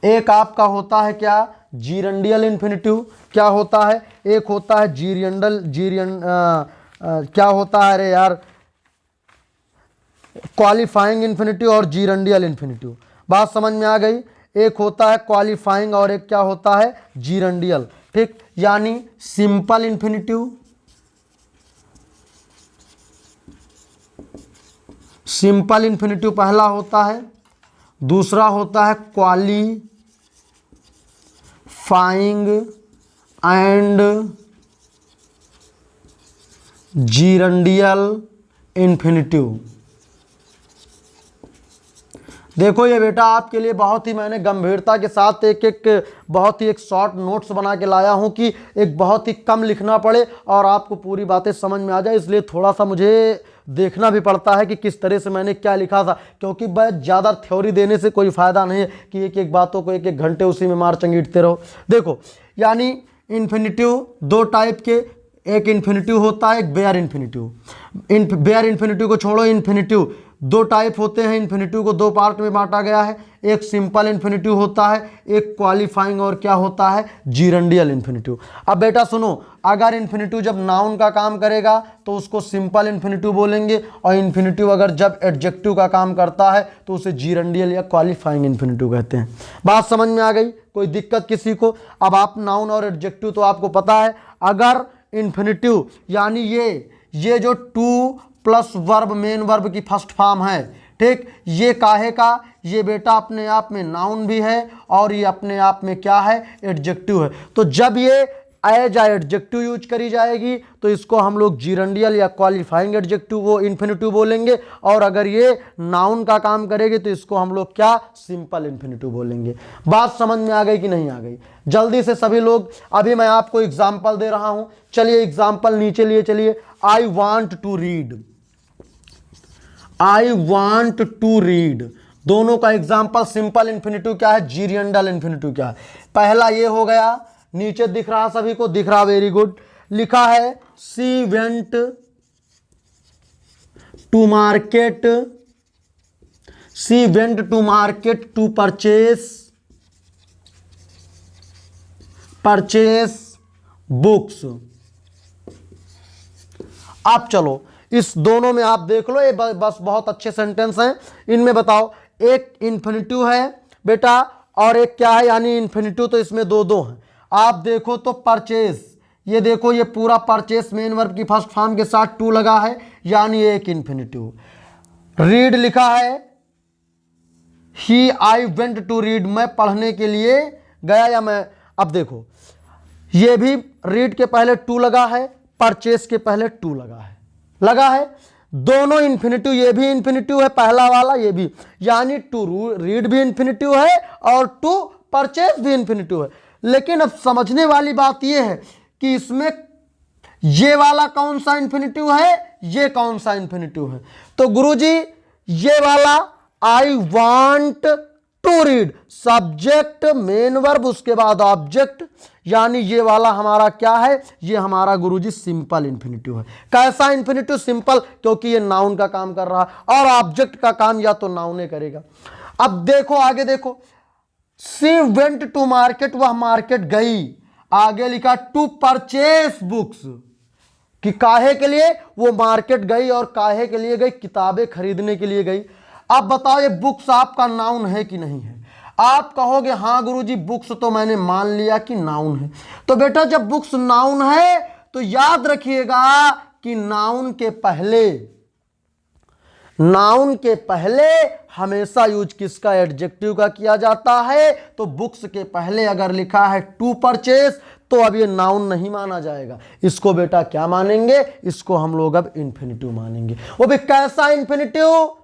एक आपका होता है क्या, जीरेंडियल इन्फिनिटिव। क्या होता है? एक होता है क्या होता है, अरे यार, क्वालिफाइंग इन्फिनिटिव और जीरेंडियल इन्फिनिटिव। बात समझ में आ गई? एक होता है क्वालिफाइंग और एक क्या होता है, जीरेंडियल। ठीक, यानी सिंपल इन्फिनिटिव, सिंपल इन्फिनिटिव पहला होता है, दूसरा होता है क्वालिफाइंग एंड जीरेंडियल इन्फिनिटिव। देखो ये बेटा आपके लिए बहुत ही मैंने गंभीरता के साथ एक शॉर्ट नोट्स बना के लाया हूं कि एक बहुत ही कम लिखना पड़े और आपको पूरी बातें समझ में आ जाए, इसलिए थोड़ा सा मुझे देखना भी पड़ता है कि किस तरह से मैंने क्या लिखा था, क्योंकि बहुत ज़्यादा थ्योरी देने से कोई फ़ायदा नहीं है कि एक एक बातों को एक एक घंटे उसी में मार चंगीटते रहो। देखो, यानी इन्फिनिटिव दो टाइप के, एक इन्फिनिटिव होता है, एक बेयर इन्फिनिटिव। बेयर इन्फिनिटिव को छोड़ो, इन्फिनिटिव दो टाइप होते हैं। इन्फिनिटिव को दो पार्ट में बांटा गया है, एक सिंपल इन्फिनिटिव होता है, एक क्वालिफाइंग और क्या होता है, जीरेंडियल इन्फिनिटिव। अब बेटा सुनो, अगर इन्फिनिटिव जब नाउन का काम करेगा तो उसको सिंपल इन्फिनिटिव बोलेंगे, और इन्फिनिटिव अगर जब एडजेक्टिव का काम करता है तो उसे जीरेंडियल या क्वालिफाइंग इन्फिनिटिव कहते हैं। बात समझ में आ गई? कोई दिक्कत किसी को? अब आप नाउन और एडजेक्टिव तो आपको पता है। अगर इन्फिनिटिव यानी ये जो two plus verb main verb की फर्स्ट फॉर्म है, ठीक, ये काहे का, ये बेटा अपने आप में नाउन भी है और ये अपने आप में क्या है, एडजेक्टिव है। तो जब ये एज एडजेक्टिव यूज करी जाएगी तो इसको हम लोग जीरेंडियल या क्वालिफाइंग एडजेक्टिव वो इन्फिनिटिव बोलेंगे, और अगर ये नाउन का काम करेगी तो इसको हम लोग क्या, सिंपल इन्फिनिटिव बोलेंगे। बात समझ में आ गई कि नहीं आ गई? जल्दी से सभी लोग, अभी मैं आपको एग्जाम्पल दे रहा हूं, चलिए एग्जाम्पल नीचे लिए चलिए। I want to read, I want to read, दोनों का एग्जाम्पल सिंपल इन्फिनिटिव क्या है, जीरेंडियल इन्फिनिटिव क्या है। पहला ये हो गया, नीचे दिख रहा, सभी को दिख रहा, वेरी गुड। लिखा है she went to market, she went to market to purchase books. अब चलो इस दोनों में आप देख लो, ये बस बहुत अच्छे सेंटेंस हैं। इनमें बताओ, एक इन्फिनिटिव है बेटा और एक क्या है, यानी इन्फिनिटिव तो इसमें दो दो हैं। आप देखो तो परचेस, ये देखो ये पूरा परचेस मेन वर्ब की फर्स्ट फॉर्म के साथ टू लगा है, यानी एक इन्फिनिटिव। रीड लिखा है ही आई वेंट टू रीड, मैं पढ़ने के लिए गया या मैं, अब देखो ये भी रीड के पहले टू लगा है, परचेस के पहले टू लगा है, दोनों इन्फिनिटिव, ये भी इन्फिनिटिव है पहला वाला, ये भी, यानी टू रीड भी इन्फिनिटिव है और टू परचेस भी इन्फिनिटिव है। लेकिन अब समझने वाली बात यह है कि इसमें ये वाला कौन सा इन्फिनिटिव है, ये कौन सा इन्फिनिटिव है। तो गुरुजी ये वाला I want to read, subject main verb उसके बाद ऑब्जेक्ट, यानी ये वाला हमारा क्या है, ये हमारा गुरुजी सिंपल इन्फिनिटिव है। कैसा इन्फिनिटिव? सिंपल, क्योंकि ये नाउन का काम कर रहा है और ऑब्जेक्ट का काम या तो नाउन करेगा। अब देखो आगे देखो, सी वेंट टू मार्केट, वह मार्केट गई। आगे लिखा टू परचेस बुक्स, कि काहे के लिए वो मार्केट गई और काहे के लिए गई, किताबें खरीदने के लिए गई। अब बताओ ये बुक्स आपका नाउन है कि नहीं है? आप कहोगे हाँ गुरुजी बुक्स तो मैंने मान लिया कि नाउन है। तो बेटा जब बुक्स नाउन है तो याद रखिएगा कि नाउन के पहले हमेशा यूज किसका, एडजेक्टिव का किया जाता है। तो बुक्स के पहले अगर लिखा है टू परचेस तो अब ये नाउन नहीं माना जाएगा, इसको बेटा क्या मानेंगे, इसको हम लोग अब इंफिनिटिव मानेंगे। वो भी कैसा इंफिनिटिव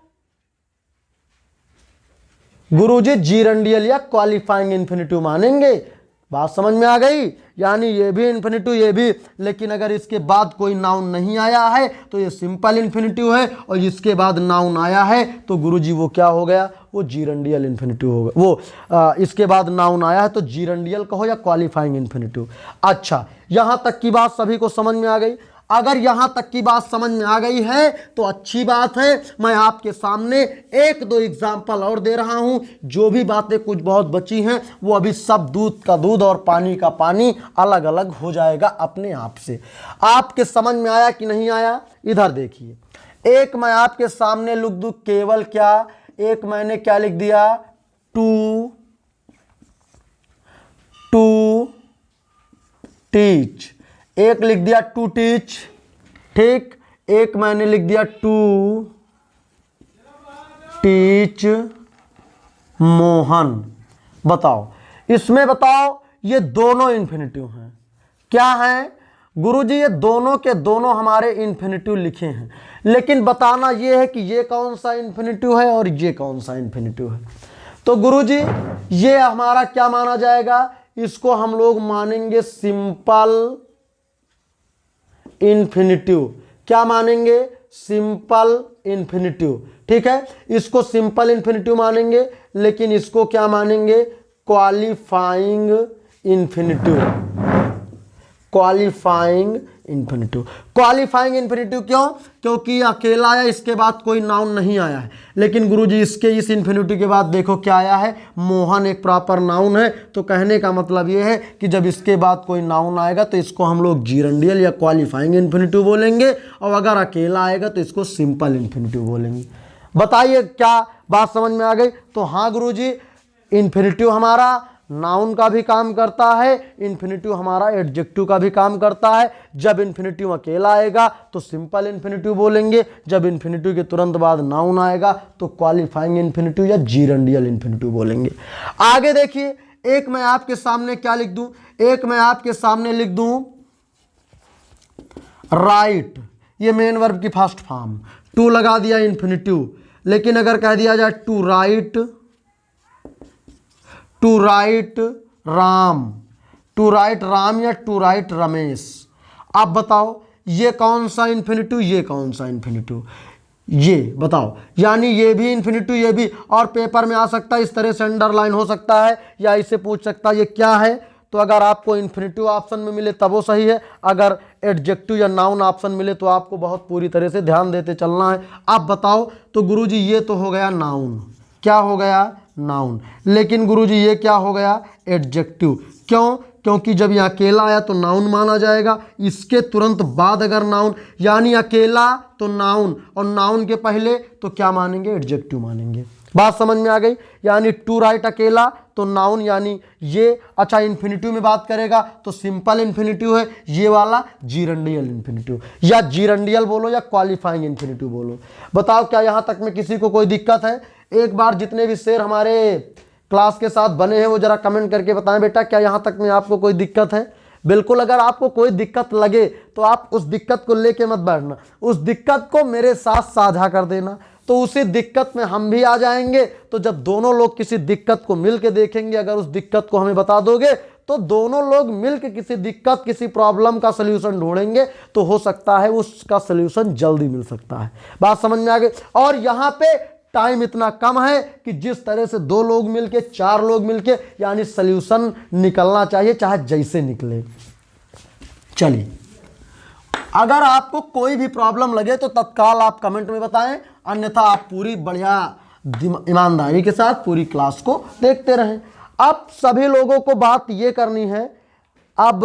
गुरुजी? जीरेंडियल या क्वालिफाइंग इंफिनिटिव मानेंगे। बात समझ में आ गई? यानी ये भी इंफिनिटिव ये भी, लेकिन अगर इसके बाद कोई नाउन नहीं आया है तो ये सिंपल इंफिनिटिव है, और इसके बाद नाउन आया है तो गुरुजी वो क्या हो गया, वो जीरेंडियल इंफिनिटिव हो गया। वो इसके बाद नाउन आया है तो जीरेंडियल कहो या क्वालिफाइंग इंफिनिटिव। अच्छा, यहां तक की बात सभी को समझ में आ गई? अगर यहां तक की बात समझ में आ गई है तो अच्छी बात है। मैं आपके सामने एक दो एग्जाम्पल और दे रहा हूं, जो भी बातें कुछ बहुत बची हैं वो अभी सब दूध का दूध और पानी का पानी अलग अलग हो जाएगा अपने आप से। आपके समझ में आया कि नहीं आया? इधर देखिए, एक मैं आपके सामने लिख दूं केवल क्या, एक मैंने क्या लिख दिया, टू टीच, एक लिख दिया टू टीच, ठीक। एक मैंने लिख दिया टू टीच मोहन। बताओ इसमें, बताओ ये दोनों इंफिनिटिव हैं। क्या हैं गुरुजी? ये दोनों के दोनों हमारे इंफिनिटिव लिखे हैं, लेकिन बताना ये है कि ये कौन सा इंफिनिटिव है और ये कौन सा इंफिनिटिव है। तो गुरुजी ये हमारा क्या माना जाएगा, इसको हम लोग मानेंगे सिंपल इन्फिनिटिव। क्या मानेंगे? सिंपल इन्फिनिटिव, ठीक है। इसको सिंपल इन्फिनिटिव मानेंगे, लेकिन इसको क्या मानेंगे, qualifying infinitive. Qualifying infinitive. Qualifying infinitive क्यों? क्योंकि अकेला आया, इसके बाद कोई नाउन नहीं आया है। लेकिन गुरुजी इसके इस इन्फिनिटिव के बाद देखो क्या आया है, मोहन एक प्रॉपर नाउन है। तो कहने का मतलब ये है कि जब इसके बाद कोई नाउन आएगा तो इसको हम लोग जीरेंडियल या क्वालिफाइंग इन्फिनिटिव बोलेंगे, और अगर अकेला आएगा तो इसको सिंपल इन्फिनिटिव बोलेंगे। बताइए क्या बात समझ में आ गई? तो हाँ गुरुजी, इन्फिनिटिव हमारा नाउन का भी काम करता है, इन्फिनिटिव हमारा एडजेक्टिव का भी काम करता है। जब इन्फिनिटिव अकेला आएगा तो सिंपल इन्फिनिटिव बोलेंगे, जब इन्फिनिटिव के तुरंत बाद नाउन आएगा तो क्वालिफाइंग इन्फिनिटिव या जीरेंडियल इन्फिनिटिव बोलेंगे। आगे देखिए, एक मैं आपके सामने क्या लिख दूं, एक मैं आपके सामने लिख दूं राइट। ये मेन वर्ब की फर्स्ट फॉर्म, टू लगा दिया इन्फिनिटिव। लेकिन अगर कह दिया जाए to write Ram, to write Ram या टू राइट रमेश, आप बताओ ये कौन सा इन्फिनिटिव, ये कौन सा इन्फिनिटिव, ये बताओ। यानी ये भी इन्फिनिटिव ये भी, और पेपर में आ सकता है इस तरह से अंडरलाइन हो सकता है, या इसे पूछ सकता है ये क्या है। तो अगर आपको इन्फिनिटिव ऑप्शन में मिले तब वो सही है, अगर एडजेक्टिव या नाउन ऑप्शन मिले तो आपको बहुत पूरी तरह से ध्यान देते चलना है। आप बताओ। तो गुरुजी ये तो हो गया नाउन, क्या हो गया, नाउन। लेकिन गुरुजी ये क्या हो गया, एडजेक्टिव। क्यों? क्योंकि जब ये अकेला आया तो नाउन माना जाएगा, इसके तुरंत बाद अगर नाउन, यानी अकेला तो नाउन, और नाउन के पहले तो क्या मानेंगे, एडजेक्टिव मानेंगे। बात समझ में आ गई? यानी टू राइट अकेला तो नाउन, यानी ये। अच्छा, इन्फिनिटिव में बात करेगा तो सिंपल इन्फिनिटिव है ये वाला, जीरेंडियल इन्फिनिटिव, या जीरेंडियल बोलो या क्वालिफाइंग इन्फिनिटिव बोलो। बताओ क्या यहाँ तक में किसी को कोई दिक्कत है? एक बार जितने भी शेर हमारे क्लास के साथ बने हैं वो जरा कमेंट करके बताएं बेटा, क्या यहाँ तक में आपको कोई दिक्कत है? बिल्कुल, अगर आपको कोई दिक्कत लगे तो आप उस दिक्कत को लेके मत बैठना, उस दिक्कत को मेरे साथ साझा कर देना, तो उसी दिक्कत में हम भी आ जाएंगे। तो जब दोनों लोग किसी दिक्कत को मिल के देखेंगे, अगर उस दिक्कत को हमें बता दोगे तो दोनों लोग मिलकर किसी दिक्कत, किसी प्रॉब्लम का सलूशन ढूंढेंगे, तो हो सकता है उसका सलूशन जल्दी मिल सकता है। बात समझ में आ गई? और यहाँ पे टाइम इतना कम है कि जिस तरह से दो लोग मिलके, चार लोग मिलके, यानी सलूशन निकलना चाहिए चाहे जैसे निकले। चलिए, अगर आपको कोई भी प्रॉब्लम लगे तो तत्काल आप कमेंट में बताएं, अन्यथा आप पूरी बढ़िया ईमानदारी के साथ पूरी क्लास को देखते रहें। अब सभी लोगों को बात ये करनी है, अब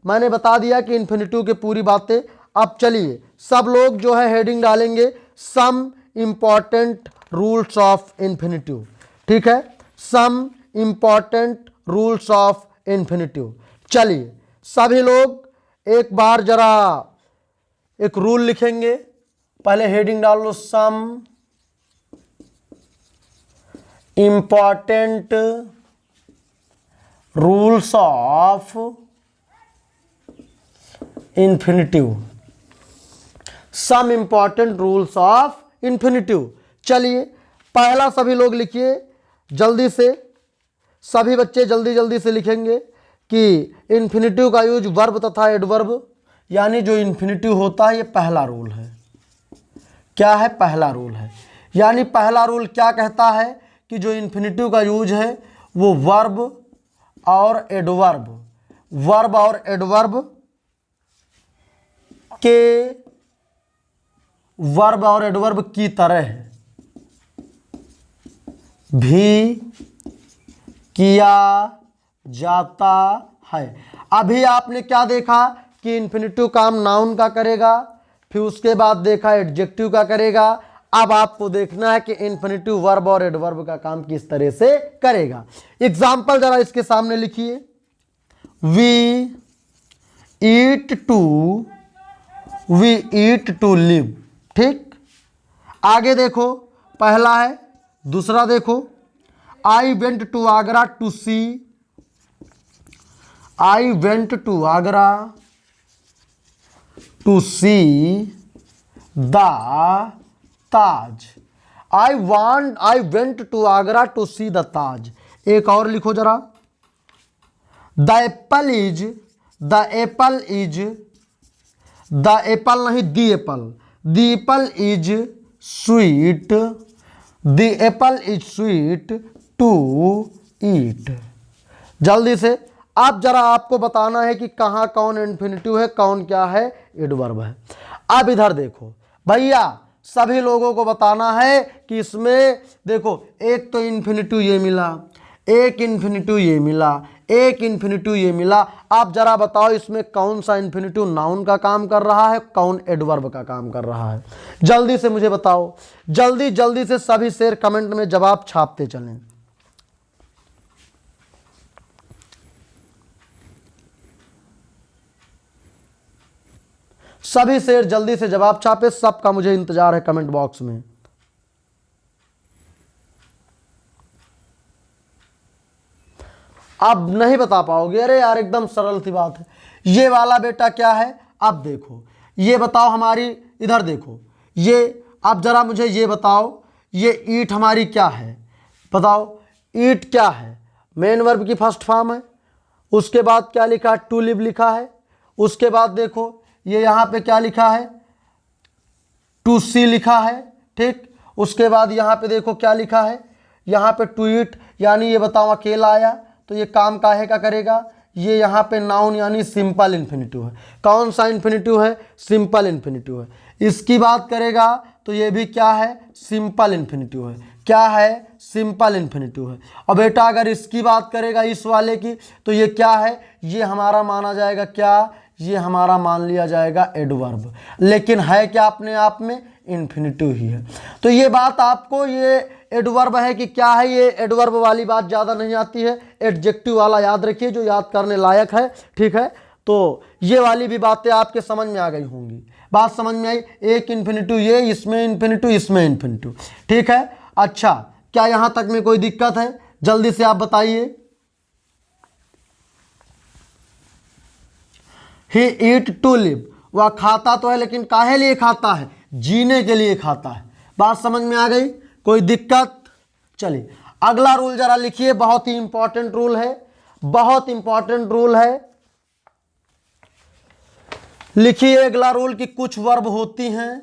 मैंने बता दिया कि इन्फिनिटिव की पूरी बातें। अब चलिए सब लोग जो है हेडिंग डालेंगे some important rules of infinitive. ठीक है, some important rules of infinitive. चलिए सभी लोग एक बार जरा एक रूल लिखेंगे। पहले हेडिंग डाल लो some important rules of infinitive, some important rules of infinitive. चलिए पहला सभी लोग लिखिए जल्दी से, सभी बच्चे जल्दी जल्दी से लिखेंगे कि इन्फिनिटिव का यूज वर्ब तथा एडवर्ब, यानी जो इन्फिनिटिव होता है ये पहला रूल है। क्या है? पहला रूल है। यानी पहला रूल क्या कहता है कि जो इन्फिनिटिव का यूज है वो वर्ब और एडवर्ब, वर्ब और एडवर्ब के, वर्ब और एडवर्ब की तरह भी किया जाता है। अभी आपने क्या देखा कि इन्फिनिटिव काम नाउन का करेगा, फिर उसके बाद देखा एडजेक्टिव का करेगा। अब आपको देखना है कि इन्फिनिटिव वर्ब और एडवर्ब का काम किस तरह से करेगा। एग्जाम्पल जरा इसके सामने लिखिए। We eat to live. ठीक, आगे देखो, पहला है। दूसरा देखो, I went to Agra to see, I went to Agra to see the Taj, I went to Agra to see the Taj. एक और लिखो जरा, द एप्पल इज नहीं the apple is sweet, the apple is sweet to eat. जल्दी से अब जरा आपको बताना है कि कहाँ कौन इन्फिनिटिव है, कौन क्या है एडवर्ब है। अब इधर देखो भैया, सभी लोगों को बताना है कि इसमें देखो एक तो इन्फिनिटिव ये मिला, एक इन्फिनिटिव ये मिला, एक इन्फिनिटिव ये मिला। आप जरा बताओ इसमें कौन सा इन्फिनिटिव नाउन का काम कर रहा है, कौन एडवर्ब का काम कर रहा है। जल्दी से मुझे बताओ, जल्दी जल्दी से सभी शेर कमेंट में जवाब छापते चलें। सभी शेर जल्दी से जवाब छापे, सबका मुझे इंतजार है कमेंट बॉक्स में। अब नहीं बता पाओगे, अरे यार एकदम सरल सी बात है। ये वाला बेटा क्या है, अब देखो ये बताओ हमारी, इधर देखो ये, अब जरा मुझे ये बताओ, ये ईट हमारी क्या है, बताओ ईट क्या है? मेन वर्ब की फर्स्ट फॉर्म है। उसके बाद क्या लिखा है? टू लिव लिखा है। उसके बाद देखो ये यहाँ पे क्या लिखा है? टू सी लिखा है। ठीक, उसके बाद यहाँ पे देखो क्या लिखा है, यहाँ पे टू ईट, यानी ये बताओ अकेला आया तो ये काम काहे का करेगा? ये यहाँ पे नाउन यानी सिंपल इन्फिनिटिव है। कौन सा इन्फिनिटिव है? सिंपल इन्फिनिटिव है। इसकी बात करेगा तो ये भी क्या है? सिंपल इन्फिनिटिव है। क्या है? सिंपल इन्फिनिटिव है। और बेटा अगर इसकी बात करेगा इस वाले की, तो ये क्या है? ये हमारा माना जाएगा क्या? ये हमारा मान लिया जाएगा एडवर्ब, लेकिन है क्या अपने आप में? इन्फिनिटिव ही है। तो ये बात आपको, ये एडवर्ब है कि क्या है, ये एडवर्ब वाली बात ज़्यादा नहीं आती है, एडजेक्टिव वाला याद रखिए जो याद करने लायक है। ठीक है, तो ये वाली भी बातें आपके समझ में आ गई होंगी। बात समझ में आई? एक इन्फिनिटिव ये, इसमें इन्फिनिटिव, इसमें इन्फिनिटिव। ठीक है, अच्छा क्या यहाँ तक में कोई दिक्कत है? जल्दी से आप बताइए। ही ईट टू लिव, वह खाता तो है लेकिन काहे लिए खाता है? जीने के लिए खाता है। बात समझ में आ गई? कोई दिक्कत? चलिए अगला रूल जरा लिखिए, बहुत ही इंपॉर्टेंट रूल है, बहुत इंपॉर्टेंट रूल है। लिखिए अगला रूल कि कुछ वर्ब होती हैं,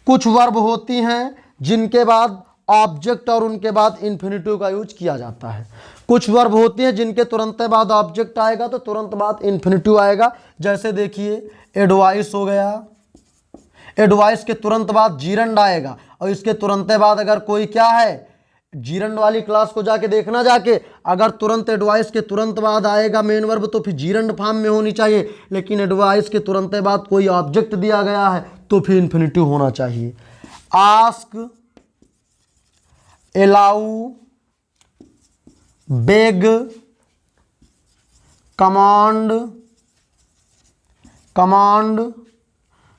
कुछ वर्ब होती हैं जिनके बाद ऑब्जेक्ट और उनके बाद इन्फिनिटिव का यूज किया जाता है। कुछ वर्ब होती हैं जिनके तुरंत बाद ऑब्जेक्ट आएगा तो तुरंत बाद इन्फिनिटिव आएगा। जैसे देखिए एडवाइस हो गया, एडवाइस के तुरंत बाद जीरंड आएगा और इसके तुरंत बाद अगर कोई क्या है, जीरंड वाली क्लास को जाके देखना जाके, अगर तुरंत एडवाइस के तुरंत बाद आएगा मेन वर्ब तो फिर जीरंड फॉर्म में होनी चाहिए, लेकिन एडवाइस के तुरंत बाद कोई ऑब्जेक्ट दिया गया है तो फिर इन्फिनिटिव होना चाहिए। Ask, allow, beg, command, command,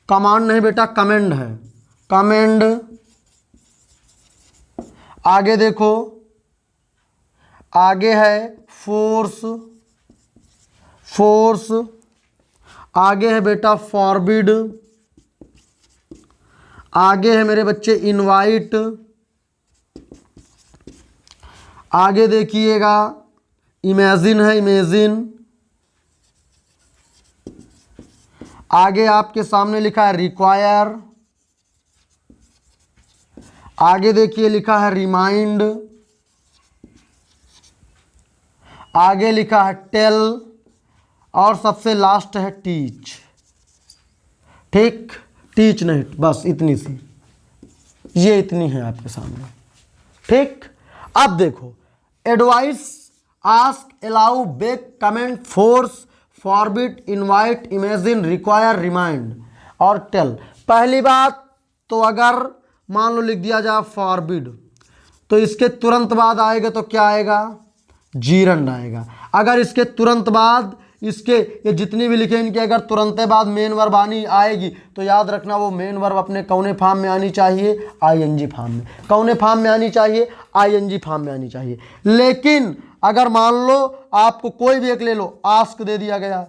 command नहीं बेटा कमेंड है, कमेंड। आगे देखो, आगे है फोर्स, फोर्स। आगे है बेटा फॉरबिड। आगे है मेरे बच्चे इनवाइट। आगे देखिएगा इमेजिन है, इमेजिन। आगे आपके सामने लिखा है रिक्वायर। आगे देखिए लिखा है रिमाइंड। आगे लिखा है टेल, और सबसे लास्ट है टीच। ठीक, टीच नहीं, बस इतनी सी, ये इतनी है आपके सामने। ठीक, अब देखो advise, ask, allow, beg, commend, force, forbid, invite, imagine, require, remind और टेल। पहली बात तो अगर मान लो लिख दिया जाए फॉरबिड, तो इसके तुरंत बाद आएगा तो क्या आएगा, जीरंड आएगा। अगर इसके तुरंत बाद इसके ये जितनी भी लिखे इनके अगर तुरंत बाद मेन वर्ब आनी आएगी तो याद रखना वो मेन वर्ब अपने कौने फॉर्म में आनी चाहिए, आईएनजी फॉर्म में। कौने फॉर्म में आनी चाहिए, आईएनजी फॉर्म में आनी चाहिए। लेकिन अगर मान लो आपको कोई भी एक ले लो, आस्क दे दिया गया,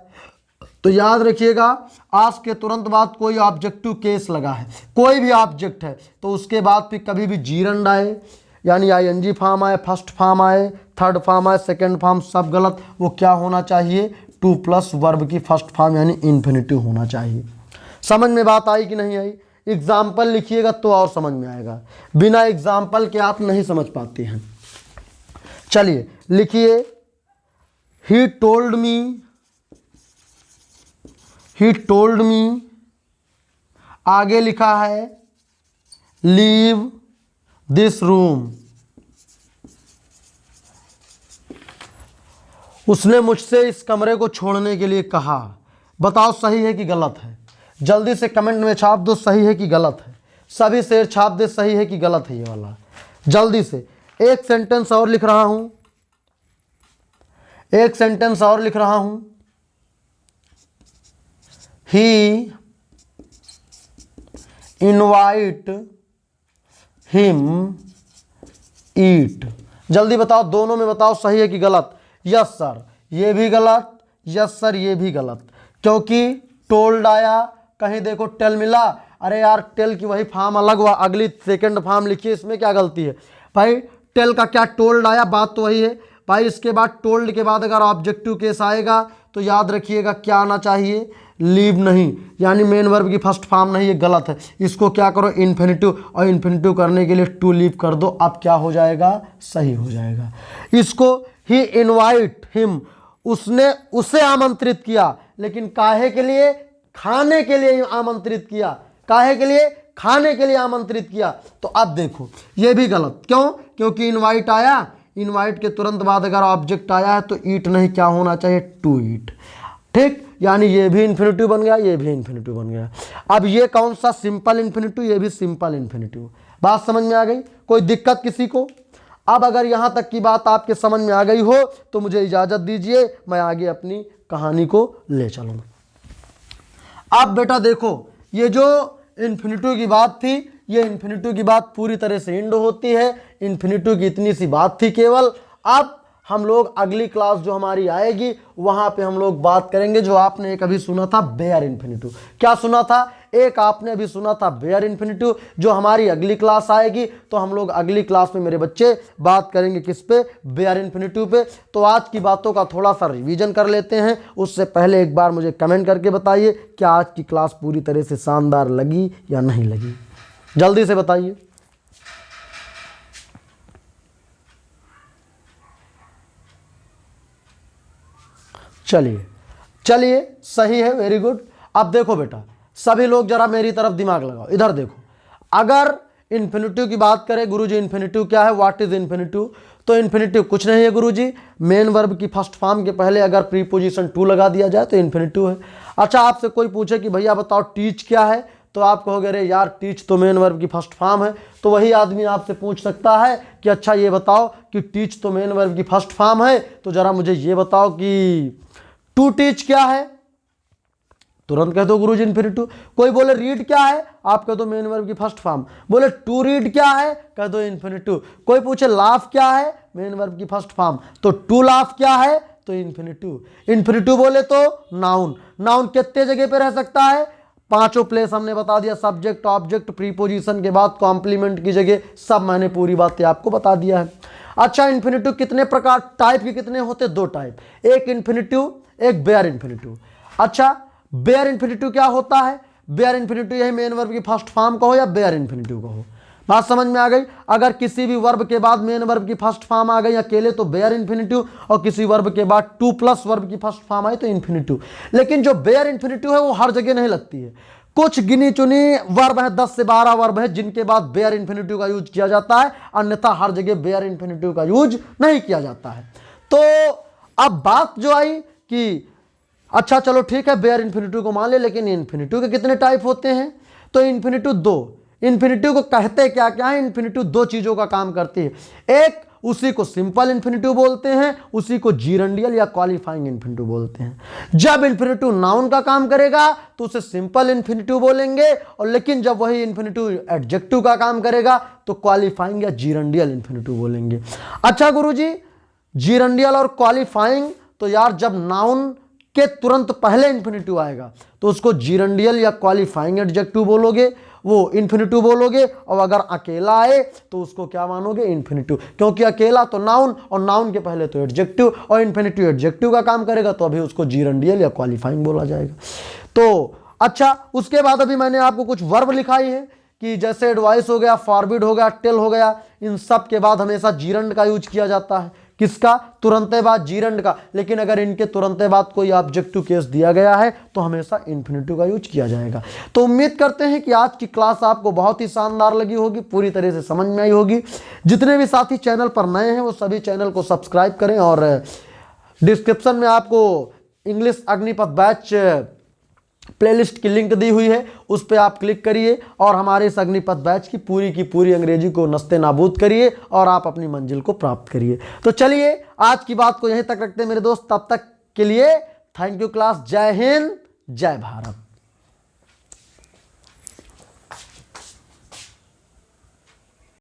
तो याद रखिएगा आस्क के तुरंत बाद कोई ऑब्जेक्टिव केस लगा है, कोई भी ऑब्जेक्ट है, तो उसके बाद फिर कभी भी जीरंड आए, यानी आईएनजी फॉर्म आए, फर्स्ट फॉर्म आए, थर्ड फॉर्म आए, सेकंड फॉर्म, सब गलत। वो क्या होना चाहिए, टू प्लस वर्ब की फर्स्ट फॉर्म यानी इन्फिनिटिव होना चाहिए। समझ में बात आई कि नहीं आई? एग्जाम्पल लिखिएगा तो और समझ में आएगा, बिना एग्जाम्पल के आप नहीं समझ पाते हैं। चलिए लिखिए, he told me, he told me. आगे लिखा है लीव दिस रूम। उसने मुझसे इस कमरे को छोड़ने के लिए कहा। बताओ सही है कि गलत है? जल्दी से कमेंट में छाप दो सही है कि गलत है। सभी शेर छाप दे सही है कि गलत है ये वाला। जल्दी से। एक सेंटेंस और लिख रहा हूं, एक सेंटेंस और लिख रहा हूं। ही इनवाइट हिम ईट। जल्दी बताओ, दोनों में बताओ सही है कि गलत। यस सर ये भी गलत, यस सर ये भी गलत, क्योंकि टोल्ड आया, कहीं देखो टेल मिला। अरे यार टेल की वही फॉर्म अलग हुआ, अगली सेकंड फॉर्म लिखिए, इसमें क्या गलती है भाई? टेल का क्या टोल्ड आया, बात तो वही है भाई। इसके बाद टोल्ड के बाद अगर ऑब्जेक्टिव केस आएगा तो याद रखिएगा क्या आना चाहिए, लीव नहीं, यानी मेन वर्ब की फर्स्ट फॉर्म नहीं, ये गलत है। इसको क्या करो, इन्फिनिटिव, और इन्फिनिटिव करने के लिए टू लीव कर दो, अब क्या हो जाएगा, सही हो जाएगा। इसको ही इनवाइट हिम, उसने उसे आमंत्रित किया, लेकिन काहे के लिए, खाने के लिए आमंत्रित किया। काहे के लिए, खाने के लिए आमंत्रित किया। तो अब देखो ये भी गलत, क्यों? क्योंकि इनवाइट आया, इनवाइट के तुरंत बाद अगर ऑब्जेक्ट आया है तो ईट नहीं, क्या होना चाहिए, टू ईट। ठीक, यानी ये भी इन्फिनिटिव बन गया, ये भी इन्फिनिटिव बन गया। अब ये कौन सा, सिंपल इन्फिनिटिव, ये भी सिंपल इन्फिनिटिव। बात समझ में आ गई? कोई दिक्कत किसी को? अब अगर यहां तक की बात आपके समझ में आ गई हो तो मुझे इजाजत दीजिए, मैं आगे अपनी कहानी को ले चलूं। अब बेटा देखो, ये जो इन्फिनिटिव की बात थी, ये इन्फिनिटिव की बात पूरी तरह से एंड होती है। इन्फिनिटिव की इतनी सी बात थी केवल। अब हम लोग अगली क्लास जो हमारी आएगी वहां पे हम लोग बात करेंगे जो आपने एक अभी सुना था, बेयर इन्फिनिटिव। क्या सुना था? एक आपने अभी सुना था बेयर इन्फिनिटिव। जो हमारी अगली क्लास आएगी तो हम लोग अगली क्लास में मेरे बच्चे बात करेंगे किस पे, बेयर इन्फिनिटिव पे। तो आज की बातों का थोड़ा सा रिवीजन कर लेते हैं। उससे पहले एक बार मुझे कमेंट करके बताइए क्या आज की क्लास पूरी तरह से शानदार लगी या नहीं लगी, जल्दी से बताइए। चलिए चलिए, सही है, वेरी गुड। अब देखो बेटा, सभी लोग जरा मेरी तरफ दिमाग लगाओ, इधर देखो। अगर इन्फिनिटिव की बात करें गुरुजी, इन्फिनिटिव क्या है, व्हाट इज इन्फिनिटिव? तो इन्फिनिटिव कुछ नहीं है गुरुजी, मेन वर्ब की फर्स्ट फॉर्म के पहले अगर प्रीपोजिशन टू लगा दिया जाए तो इन्फिनिटिव है। अच्छा, आपसे कोई पूछे कि भैया बताओ टीच क्या है, तो आप कहोगे अरे यार टीच तो मेन वर्ब की फर्स्ट फॉर्म है। तो वही आदमी आपसे पूछ सकता है कि अच्छा ये बताओ कि टीच तो मेन वर्ब की फर्स्ट फॉर्म है, तो जरा मुझे ये बताओ कि टू टीच क्या है? तुरंत कह दो गुरुजी इन्फिनिटिव। कोई बोले रीड क्या है, आप कह दो मेन वर्ब की फर्स्ट फॉर्म। बोले टू रीड क्या है, कह दो इन्फिनिटिव। कोई पूछे लाफ क्या है, मेन वर्ब की फर्स्ट फॉर्म, तो टू लाफ क्या है, तो इन्फिनिटिव। इन्फिनिटिव बोले तो नाउन, नाउन कितने जगह पे रह सकता है, पांचों प्लेस हमने बता दिया, सब्जेक्ट ऑब्जेक्ट प्रीपोजिशन के बाद कॉम्प्लीमेंट की जगह, सब मैंने पूरी बातें आपको बता दिया है। अच्छा, इन्फिनिटिव कितने प्रकार, टाइप के कितने होते, दो टाइप, एक इन्फिनिटिव एक बेयर इन्फिनिटिव। अच्छा, बेयर इन्फिनिटिव क्या होता है? बेयर इन्फिनिटिव यही मेन वर्ब की फर्स्ट फॉर्म कहो या बेयर इन्फिनिटिव कहो, बात समझ में आ गई। अगर किसी भी वर्ब के बाद मेन वर्ब की फर्स्ट फॉर्म आ गई अकेले तो बेयर इन्फिनिटिव, और किसी वर्ब के बाद टू प्लस वर्ब की फर्स्ट फॉर्म आई तो इन्फिनिटिव। लेकिन जो बेयर इन्फिनिटिव है वो हर जगह नहीं लगती है, कुछ गिनी चुनी वर्ब है, 10 से 12 वर्ब है जिनके बाद बेयर इन्फिनिटिव का यूज किया जाता है, अन्यथा हर जगह बेयर इन्फिनिटिव का यूज नहीं किया जाता है। तो अब बात जो आई कि अच्छा चलो ठीक है बेयर इन्फिनिटिव को मान ले, लेकिन इन्फिनिटिव के कितने टाइप होते हैं? तो इन्फिनिटिव दो, इन्फिनिटिव को कहते क्या क्या है? इन्फिनिटिव दो चीजों का काम करती है, एक उसी को सिंपल इन्फिनिटिव बोलते हैं, उसी को जीरंडियल या क्वालिफाइंग इन्फिनिटिव बोलते हैं। जब इन्फिनिटिव नाउन का काम करेगा तो उसे सिंपल इन्फिनिटिव बोलेंगे, और लेकिन जब वही इन्फिनिटिव एडजेक्टिव का काम करेगा तो क्वालिफाइंग या जीरंडियल इन्फिनिटिव बोलेंगे। अच्छा गुरुजी, जीरंडियल और क्वालिफाइंग, तो यार जब नाउन के तुरंत पहले इन्फिनिटिव आएगा तो उसको जीरंडियल या क्वालिफाइंग एडजेक्टिव बोलोगे, वो इन्फिनिटिव बोलोगे, और अगर अकेला आए तो उसको क्या मानोगे, इन्फिनिटिव, क्योंकि अकेला तो नाउन और नाउन के पहले तो एडजेक्टिव, और इन्फिनिटिव एडजेक्टिव का काम करेगा तो अभी उसको जीरंडियल या क्वालिफाइंग बोला जाएगा। तो अच्छा, उसके बाद अभी मैंने आपको कुछ वर्ब लिखाई है कि जैसे एडवाइस हो गया, फॉरबिड हो गया, टेल हो गया, इन सब के बाद हमेशा जीरंड का यूज किया जाता है। किसका? तुरंते बाद जीरंड का। लेकिन अगर इनके तुरंते बाद कोई ऑब्जेक्टिव केस दिया गया है तो हमेशा इन्फिनिटिव का यूज किया जाएगा। तो उम्मीद करते हैं कि आज की क्लास आपको बहुत ही शानदार लगी होगी, पूरी तरह से समझ में आई होगी। जितने भी साथी चैनल पर नए हैं वो सभी चैनल को सब्सक्राइब करें, और डिस्क्रिप्शन में आपको इंग्लिश अग्निपथ बैच प्लेलिस्ट की लिंक दी हुई है, उस पर आप क्लिक करिए और हमारे इस अग्निपथ बैच की पूरी अंग्रेजी को नस्ते नाबूद करिए और आप अपनी मंजिल को प्राप्त करिए। तो चलिए आज की बात को यहीं तक रखते हैं मेरे दोस्त, तब तक के लिए थैंक यू क्लास। जय हिंद, जय भारत।